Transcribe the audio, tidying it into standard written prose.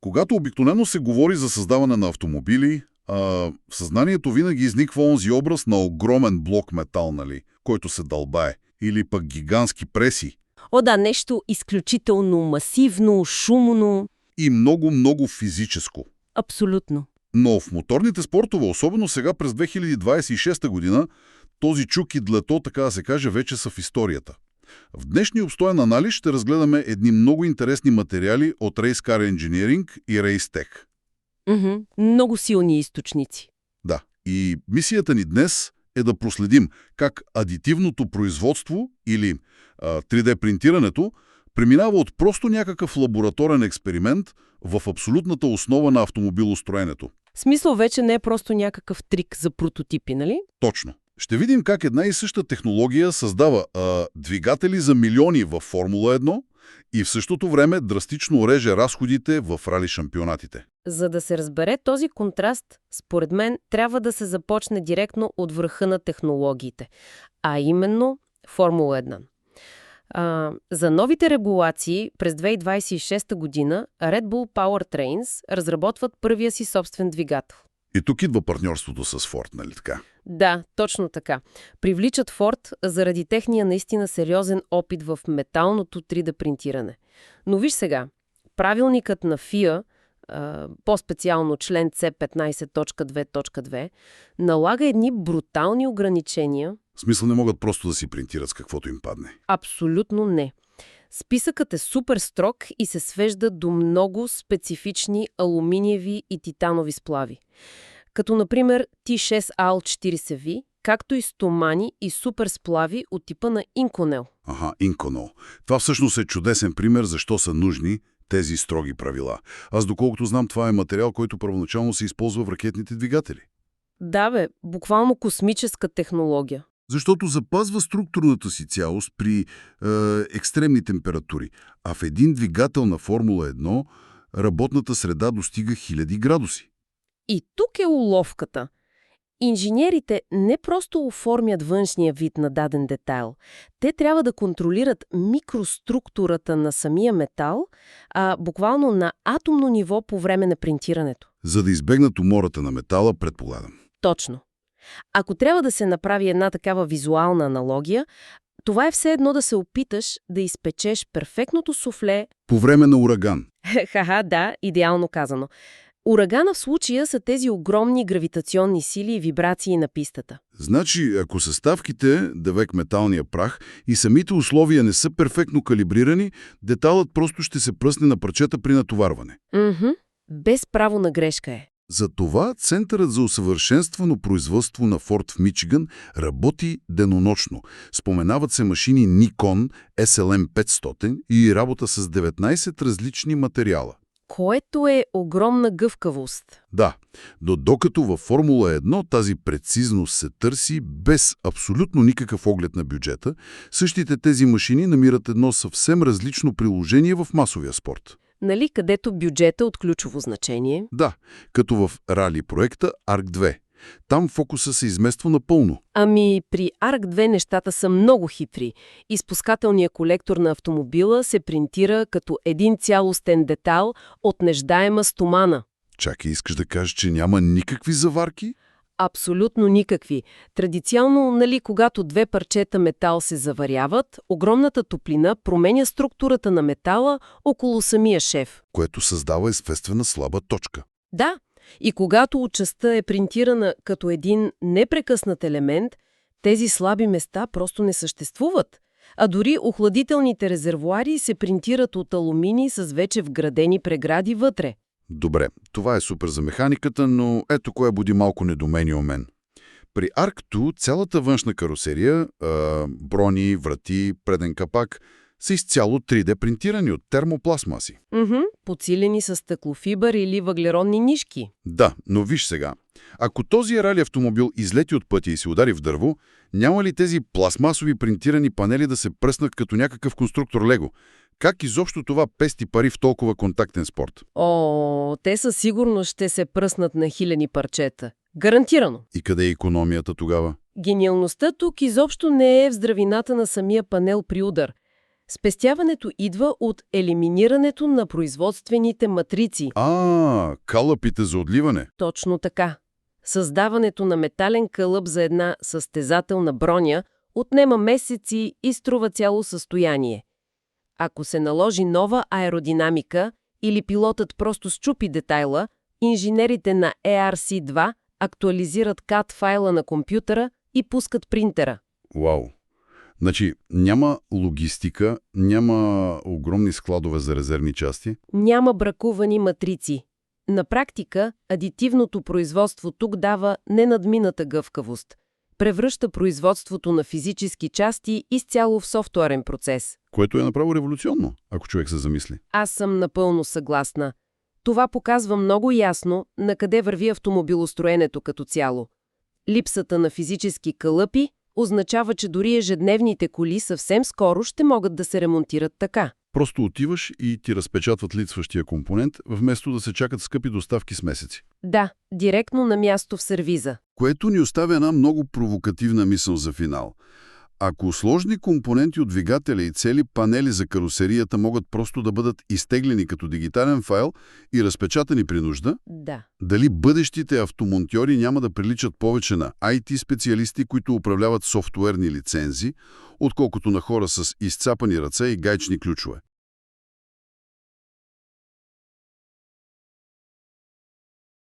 Когато обикновено се говори за създаване на автомобили, в съзнанието винаги изниква онзи образ на огромен блок метал, нали, който се дълбае, или пък гигантски преси. О, да, нещо изключително масивно, шумно. И много физическо. Абсолютно. Но в моторните спортове, особено сега през 2026 година, този чук и длето, така да се каже, вече са в историята. В днешния обстоен анализ ще разгледаме едни много интересни материали от Race Car Engineering и Race Tech. Много силни източници. Да, и мисията ни днес е да проследим как адитивното производство или 3D принтирането преминава от просто някакъв лабораторен експеримент в абсолютната основа на автомобилостроенето. Смисъл вече не е просто някакъв трик за прототипи, нали? Точно. Ще видим как една и съща технология създава двигатели за милиони във Формула 1 и в същото време драстично реже разходите в рали шампионатите. За да се разбере този контраст, според мен, трябва да се започне директно от върха на технологиите, а именно Формула 1. За новите регулации през 2026 година Red Bull Powertrains разработват първия си собствен двигател. И тук идва партньорството с Ford, нали така? Да, точно така. Привличат Ford заради техния наистина сериозен опит в металното 3D принтиране. Но виж сега, правилникът на FIA, по-специално член C15.2.2, налага едни брутални ограничения. В смисъл не могат просто да си принтират с каквото им падне. Абсолютно не. Списъкът е супер строг и се свежда до много специфични алуминиеви и титанови сплави. Като, например, T6AL40V, както и стомани и супер сплави от типа на Inconel. Inconel. Това всъщност е чудесен пример защо са нужни тези строги правила. Аз доколкото знам, това е материал, който първоначално се използва в ракетните двигатели. Да бе, буквално космическа технология. Защото запазва структурната си цялост при екстремни температури. А в един двигател на Формула 1 работната среда достига 1000 градуси. И тук е уловката. Инженерите не просто оформят външния вид на даден детайл. Те трябва да контролират микроструктурата на самия метал, буквално на атомно ниво по време на принтирането. За да избегнат умората на метала, предполагам. Точно. Ако трябва да се направи една такава визуална аналогия, това е все едно да се опиташ да изпечеш перфектното суфле по време на ураган. Ха-ха, да, идеално казано. Урагана в случая са тези огромни гравитационни сили и вибрации на пистата. Значи, ако съставките, давек металния прах, и самите условия не са перфектно калибрирани, деталът просто ще се пръсне на парчета при натоварване. Без право на грешка е. Затова Центърът за усъвършенствано производство на Форд в Мичиган работи денонощно. Споменават се машини Nikon SLM500 и работа с 19 различни материала. Което е огромна гъвкавост. Да, докато във Формула 1 тази прецизност се търси без абсолютно никакъв оглед на бюджета, същите тези машини намират едно съвсем различно приложение в масовия спорт. Нали, където бюджета от ключово значение? Да, като в рали проекта ARC 2. Там фокуса се измества напълно. При ARC 2 нещата са много хитри. Изпускателният колектор на автомобила се принтира като един цялостен детайл от неждаема стомана. Чакай, искаш да кажеш, че няма никакви заварки? Абсолютно никакви. Традиционно, когато две парчета метал се заваряват, огромната топлина променя структурата на метала около самия шев. Което създава естествена слаба точка. Да, и когато частта е принтирана като един непрекъснат елемент, тези слаби места просто не съществуват. А дори охладителните резервоари се принтират от алуминий с вече вградени прегради вътре. Добре, това е супер за механиката, но ето кое буди малко недоумение у мен. При ARC 2 цялата външна карусерия, брони, врати, преден капак, са изцяло 3D принтирани от термопластмаси. Подсилени с стъклофибър или въглеродни нишки. Да, но виж сега. Ако този рали автомобил излети от пътя и се удари в дърво, няма ли тези пластмасови принтирани панели да се пръснат като някакъв конструктор Лего? Как изобщо това пести пари в толкова контактен спорт? Те със сигурност ще се пръснат на хилени парчета. Гарантирано. И къде е икономията тогава? Гениалността тук изобщо не е в здравината на самия панел при удар. Спестяването идва от елиминирането на производствените матрици. Кълъпите за отливане. Точно така. Създаването на метален кълъп за една състезателна броня отнема месеци и струва цяло състояние. Ако се наложи нова аеродинамика или пилотът просто счупи детайла, инженерите на ERC-2 актуализират CAD файла на компютъра и пускат принтера. Вау! Значи няма логистика, няма огромни складове за резервни части. Няма бракувани матрици. На практика, адитивното производство тук дава ненадмината гъвкавост. Превръща производството на физически части изцяло в софтуерен процес. Което е направо революционно, ако човек се замисли. Аз съм напълно съгласна. Това показва много ясно на къде върви автомобилостроенето като цяло. Липсата на физически кълъпи означава, че дори ежедневните коли съвсем скоро ще могат да се ремонтират така. Просто отиваш и ти разпечатват липсващия компонент, вместо да се чакат скъпи доставки с месеци. Да, директно на място в сервиза. Което ни оставя една много провокативна мисъл за финал. Ако сложни компоненти от двигателя и цели панели за карусерията могат просто да бъдат изтеглени като дигитален файл и разпечатани при нужда, Да. дали бъдещите автомонтьори няма да приличат повече на IT-специалисти, които управляват софтуерни лицензи, отколкото на хора с изцапани ръце и гаечни ключове?